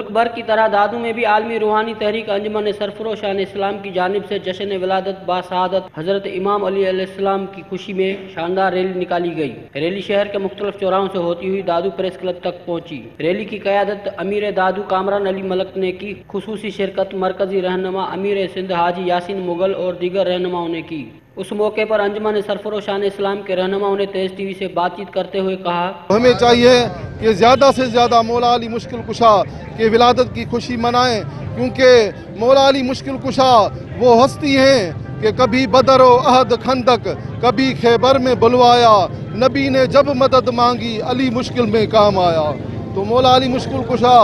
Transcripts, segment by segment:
ملک بھر کی طرح دادو میں بھی عالمی روحانی تحریک انجمن سرفروشان اسلام کی جانب سے جشن ولادت باسعادت حضرت امام علی علیہ السلام کی خوشی میں شاندار ریلی نکالی گئی۔ ریلی شہر کے مختلف چوراہوں سے ہوتی ہوئی دادو پریس کلب تک پہنچی۔ ریلی کی قیادت امیر دادو کامران علی ملک نے کی۔ خصوصی شرکت مرکزی رہنما امیر سندھ حاجی یاسین مغل اور دیگر رہنماؤں نے کی۔ اس موقع پر انجمن سرفروشان اسلام کے رہنماؤں نے تیز ٹی وی سے بات چیت کرتے ہوئے کہا، ہمیں چاہیے کہ زیادہ سے زیادہ مولا علی مشکل کشا کے ولادت کی خوشی منائیں، کیونکہ مولا علی مشکل کشا وہ ہستی ہیں کہ کبھی بدر و احد خندق، کبھی خیبر میں بلوایا، نبی نے جب مدد مانگی علی مشکل میں کام آیا۔ تو مولا علی مشکل کشا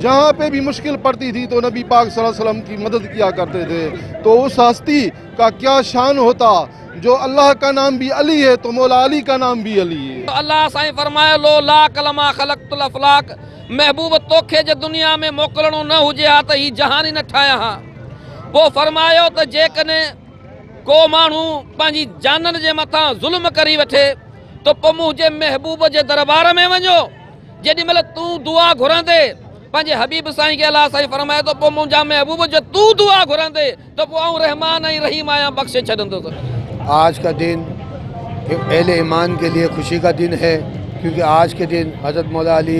جہاں پہ بھی مشکل پڑتی تھی تو نبی پاک صلی اللہ علیہ وسلم کی مدد کیا کرتے تھے۔ تو اس ہستی کا کیا شان ہوتا جو اللہ کا نام بھی علی ہے تو مولا علی کا نام بھی علی ہے۔ اللہ سائیں فرمائے لو لا کلمہ خلقت الافلاق، محبوب توکھے جے دنیا میں موکلنو نہ ہوجے ہا ت ہی جہان ہی نہ ٹھایا ہا۔ وہ فرمایا ت جے کنے کو مانو پانجی جانن جے متھاں ظلم کری وٹھے تو پو مجھے محبوب جے دربار میں ونجو، جیڈی مل تو دعا گھرندے پانجے حبیب سائیں کے اللہ سائیں فرمائے تو پو مجھا محبوب جو تو دعا گھرندے تو پو آؤں رحمان ای رحیم آیا بخشے چھڈندو۔ آج کا دن اہل ایمان کے لیے خوشی کا دن ہے، کیونکہ آج کے دن حضرت مولا علی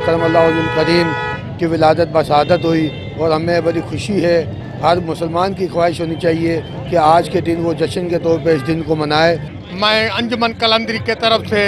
کرم اللہ وجہ الکریم کی ولادت بسعادت ہوئی اور ہمیں بڑی خوشی ہے۔ ہر مسلمان کی خواہش ہونی چاہیے کہ آج کے دن وہ جشن کے طور پہ اس دن کو منائے۔ میں انجمن قلندری کے طرف سے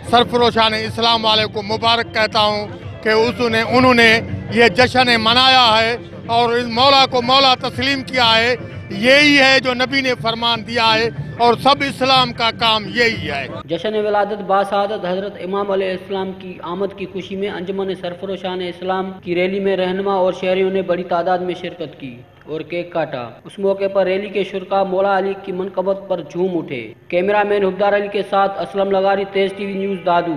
سرفروشان اسلام والے کو مبارک کہتا ہوں کہ انہوں نے یہ جشن منایا ہے اور اس مولا کو مولا تسلیم کیا ہے۔ یہی ہے جو نبی نے فرمان دیا ہے اور سب اسلام کا کام یہی ہے۔ جشن ولادت باسعادت حضرت امام علیہ السلام کی آمد کی خوشی میں انجمن سرفروشان اسلام کی ریلی میں رہنما اور شہریوں نے بڑی تعداد میں شرکت کی اور کیک کاٹا۔ اس موقع پر ریلی کے شرکاء مولا علی کی منقبت پر جھوم اٹھے۔ کیمرہ مین حبدار علی کے ساتھ اسلم لغاری، تیز ٹی وی نیوز دادو۔